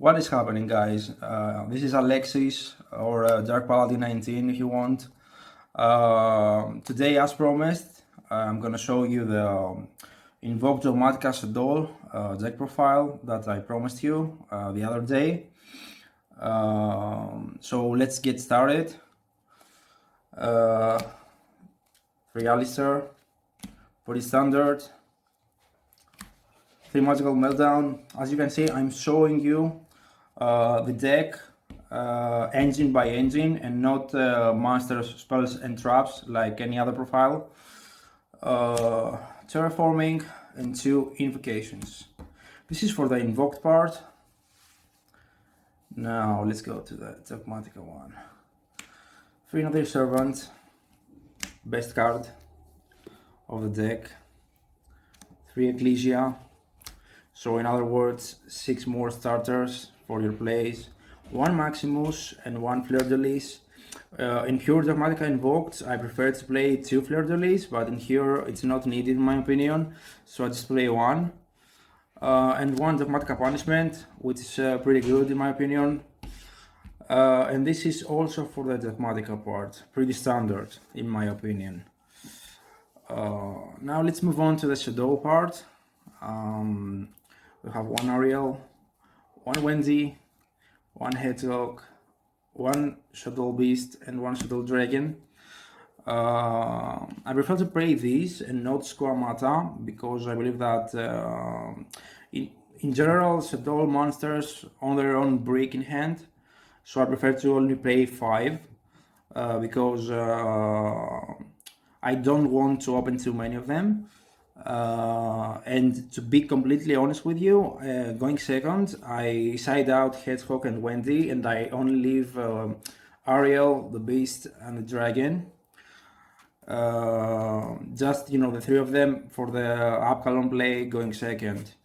What is happening, guys? This is Alexis, or Dark Paladin 19 if you want. Today, as promised, I'm gonna show you the Invoked Dogmatika Shaddoll deck profile that I promised you the other day. So let's get started. 3 Alistair, 40 Standard, 3 Magical Meltdown. As you can see, I'm showing you the deck engine by engine and not monsters, spells and traps like any other profile. Terraforming and 2 invocations. This is for the invoked part. Now let's go to the Dogmatika one. 3 Another Servant, best card of the deck. 3 Ecclesia. So in other words, 6 more starters for your plays, 1 Maximus and 1 Fleur-de-Lis. In pure Dogmatika Invoked, I prefer to play 2 Fleur-de-Lis, but in here it's not needed in my opinion, so I just play 1. And 1 Dogmatika Punishment, which is pretty good in my opinion. And this is also for the Dogmatika part, pretty standard in my opinion. Now let's move on to the Shaddoll part. We have 1 Ariel, 1 Wendy, 1 Hedgehog, 1 Shaddoll Beast, and 1 Shaddoll Dragon. I prefer to play these and not Squamata because I believe that in general Shaddoll monsters on their own break in hand, so I prefer to only play 5 because I don't want to open too many of them. And to be completely honest with you, going second, I side out Hedgehog and Wendy, and I only leave Ariel, the Beast, and the Dragon. Just the 3 of them for the Upcalon play going second.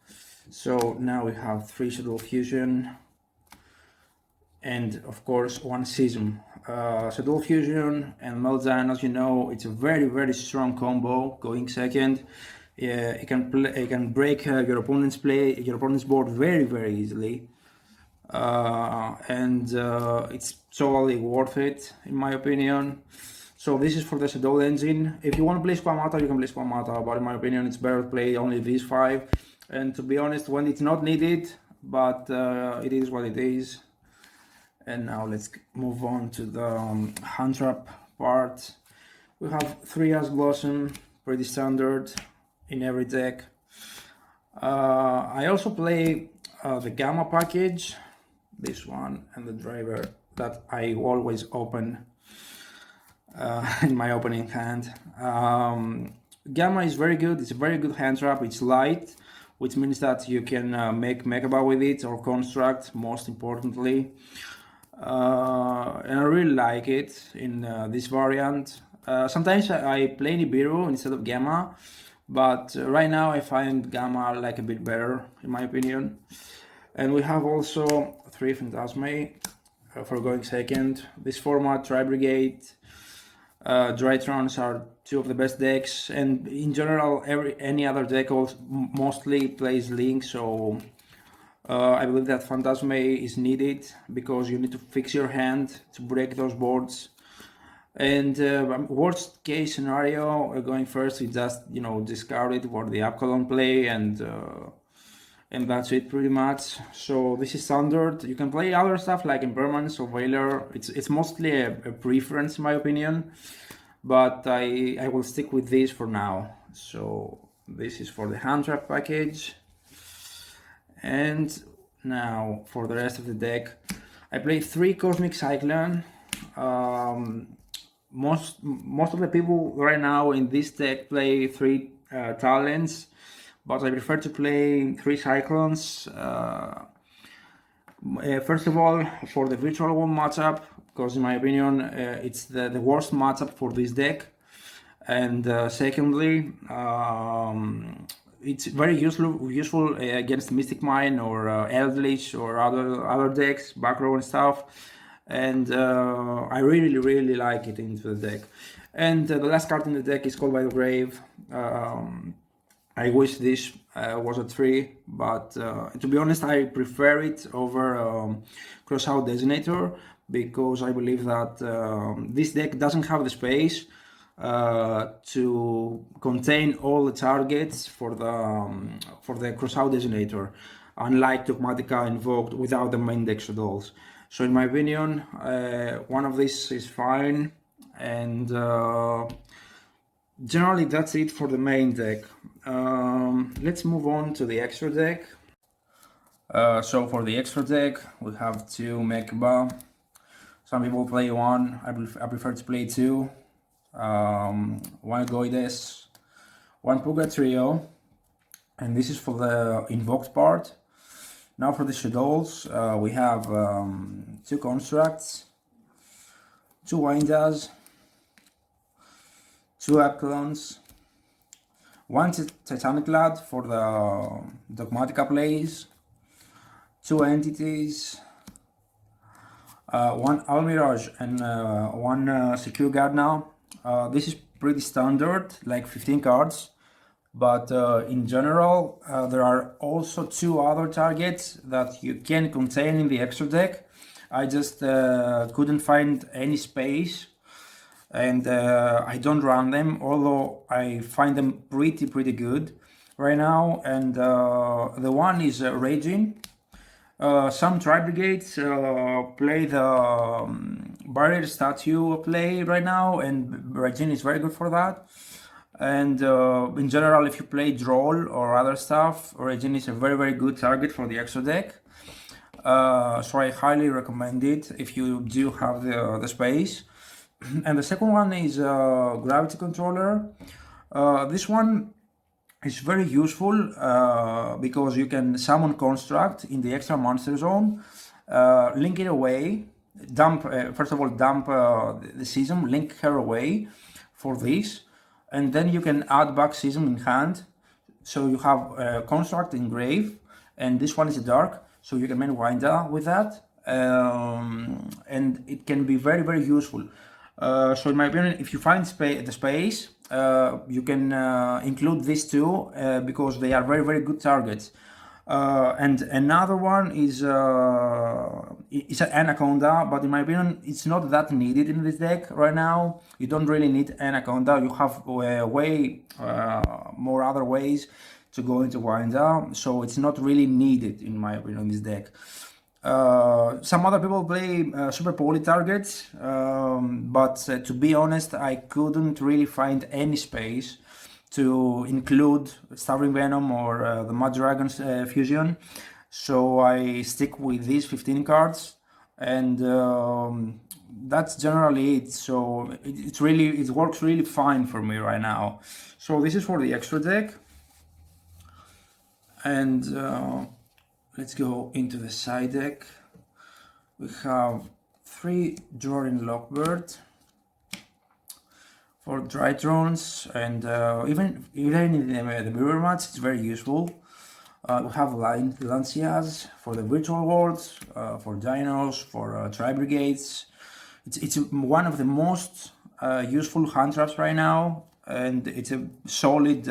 So now we have 3 Shaddoll Fusion, and of course 1 Schism. Shaddoll Fusion and Meltdown, as you know, it's a very strong combo going second. It can break your opponent's board very easily, and it's totally worth it in my opinion. So this is for the Shaddoll engine. If you want to play Squamata, you can play Squamata, but in my opinion it's better to play only these 5. And to be honest, when it's not needed, but it is what it is. And now let's move on to the hand trap part. We have 3 Ash Blossom, pretty standard in every deck. I also play the Gamma package, this one, and the driver that I always open in my opening hand. Gamma is very good. It's a very good hand trap. It's light, which means that you can make Mechaba with it or construct, most importantly. And I really like it in this variant. Sometimes I play Nibiru instead of Gamma, but right now I find Gamma like a bit better in my opinion. And we have also 3 Phantasme for going second. This format, Tri-Brigade, Drytrons are 2 of the best decks, and in general any other deck mostly plays Link, so I believe that Phantasme is needed because you need to fix your hand to break those boards. And worst case scenario, going first, you just discard it for the Upcalon play, and that's it pretty much. So this is standard. You can play other stuff like Impermanence or Veiler. It's mostly a preference in my opinion, but I will stick with this for now. So this is for the hand trap package. And now for the rest of the deck, I play 3 Cosmic Cyclone. Most of the people right now in this deck play 3 talents, but I prefer to play 3 Cyclones. First of all, for the Virtual One matchup, because in my opinion it's the worst matchup for this deck. And secondly, it's very useful against Mystic Mine or Eldritch or other decks, back row and stuff. And I really like it into the deck. And the last card in the deck is Called by the Grave. I wish this was a 3, but to be honest, I prefer it over Crossout Designator, because I believe that this deck doesn't have the space to contain all the targets for the Crossout Designator, unlike Dogmatika Invoked without the main deck Shaddolls. So in my opinion, one of these is fine, and generally that's it for the main deck. Let's move on to the extra deck. So for the extra deck, we have 2 Mekba. Some people play 1, I prefer to play 2. 1 Goides, 1 Puga Trio, and this is for the Invoked part. Now for the Shaddolls, we have 2 Constructs, 2 Windas, 2 Echelons, 1 Titanic Lad for the Dogmatika plays, 2 Entities, 1 Almirage, and 1 Secure Guard now. This is pretty standard, like 15 cards, but in general there are also 2 other targets that you can contain in the extra deck. I just couldn't find any space, and I don't run them, although I find them pretty good right now. And the one is Raging. Some Tri-Brigades play the Barrier Statue play right now, and Raging is very good for that. And in general, if you play Droll or other stuff, Raging is a very good target for the extra deck. So I highly recommend it if you do have the space. And the second one is Gravity Controller. This one is very useful because you can summon Construct in the extra monster zone, link it away, dump, first of all, dump the Season, link her away for this, and then you can add back Season in hand. So you have Construct in grave, and this one is dark, so you can main Winda with that, and it can be very useful. So in my opinion, if you find the space, you can include these 2 because they are very good targets. And another one is an Anaconda, but in my opinion, it's not that needed in this deck right now. You don't really need Anaconda. You have way more other ways to go into Winda, so it's not really needed in my opinion in this deck. Some other people play super poly targets, but to be honest, I couldn't really find any space to include Starving Venom or the Mud Dragon's fusion, so I stick with these 15 cards, and that's generally it. So it works really fine for me right now. So this is for the extra deck, and let's go into the side deck. We have 3 Jordan Lockbird, 4 Drytrons, and even in the mirror match, it's very useful. We have Lancias for the virtual worlds, for Dinos, for Tri-Brigades. It's one of the most useful hand traps right now, and it's a solid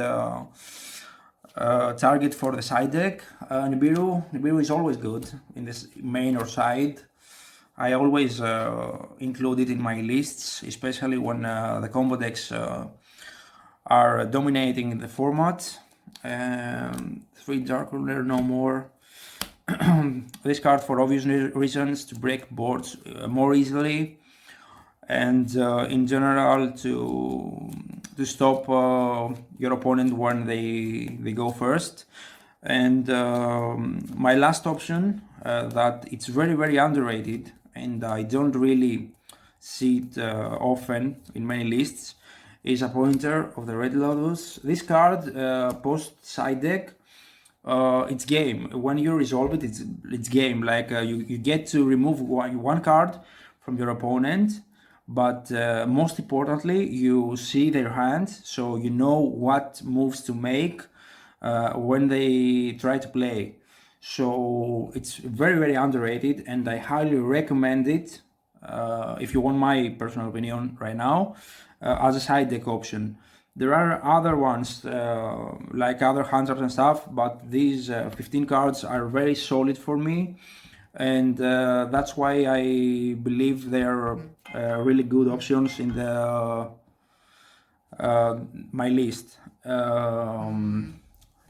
target for the side deck. Nibiru is always good in this main or side. I always include it in my lists, especially when the combo decks are dominating the format. 3 Dark Ruler, no more. This card for obvious reasons, to break boards more easily, and in general to stop your opponent when they go first. And my last option, that it's very underrated, and I don't really see it often in many lists, is a Pointer of the Red Lotus. This card post side deck, it's game. When you resolve it, it's game. Like you get to remove one card from your opponent, but most importantly, you see their hand, so you know what moves to make when they try to play. So it's very underrated, and I highly recommend it if you want my personal opinion right now, as a side deck option. There are other ones like other hunters and stuff, but these 15 cards are very solid for me, and that's why I believe they're really good options in the my list.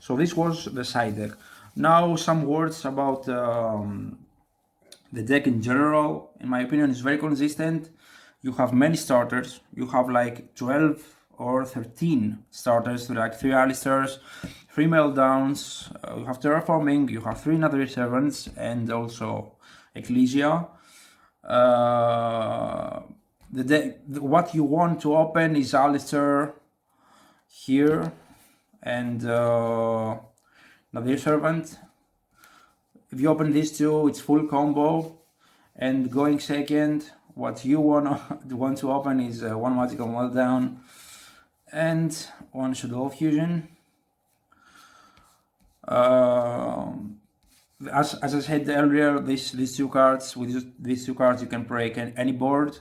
So this was the side deck. Now some words about the deck in general. In my opinion, it's very consistent. You have many starters. You have like 12 or 13 starters, like 3 Alistairs, 3 Meltdowns, you have Terraforming, you have 3 Nether Servants, and also Ecclesia. What you want to open is Alistair here and Nether Servant. If you open these two, it's full combo. And going second, what you want to open is 1 Magical Meltdown and 1 Shaddoll Fusion. As I said earlier, these two cards, with these two cards you can break any board.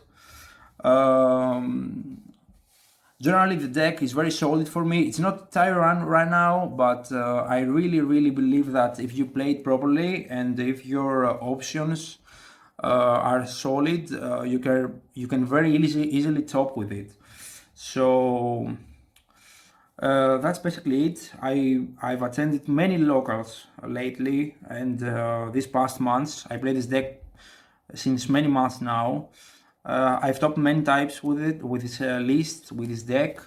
Generally the deck is very solid for me. It's not Tyrant right now, but I really believe that if you play it properly and if your options are solid, you can very easily top with it. So that's basically it. I've attended many locals lately, and these past months I play this deck since many months now. I've topped many types with it, with this list, with this deck.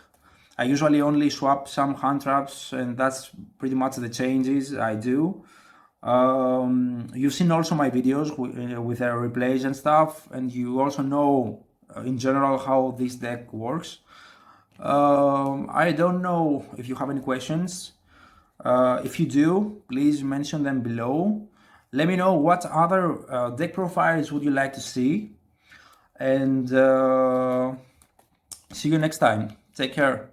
I usually only swap some hand traps, and that's pretty much the changes I do. You've seen also my videos with replays and stuff, and you also know in general how this deck works. I don't know if you have any questions. If you do, please mention them below. Let me know what other deck profiles would you like to see, and see you next time. Take care.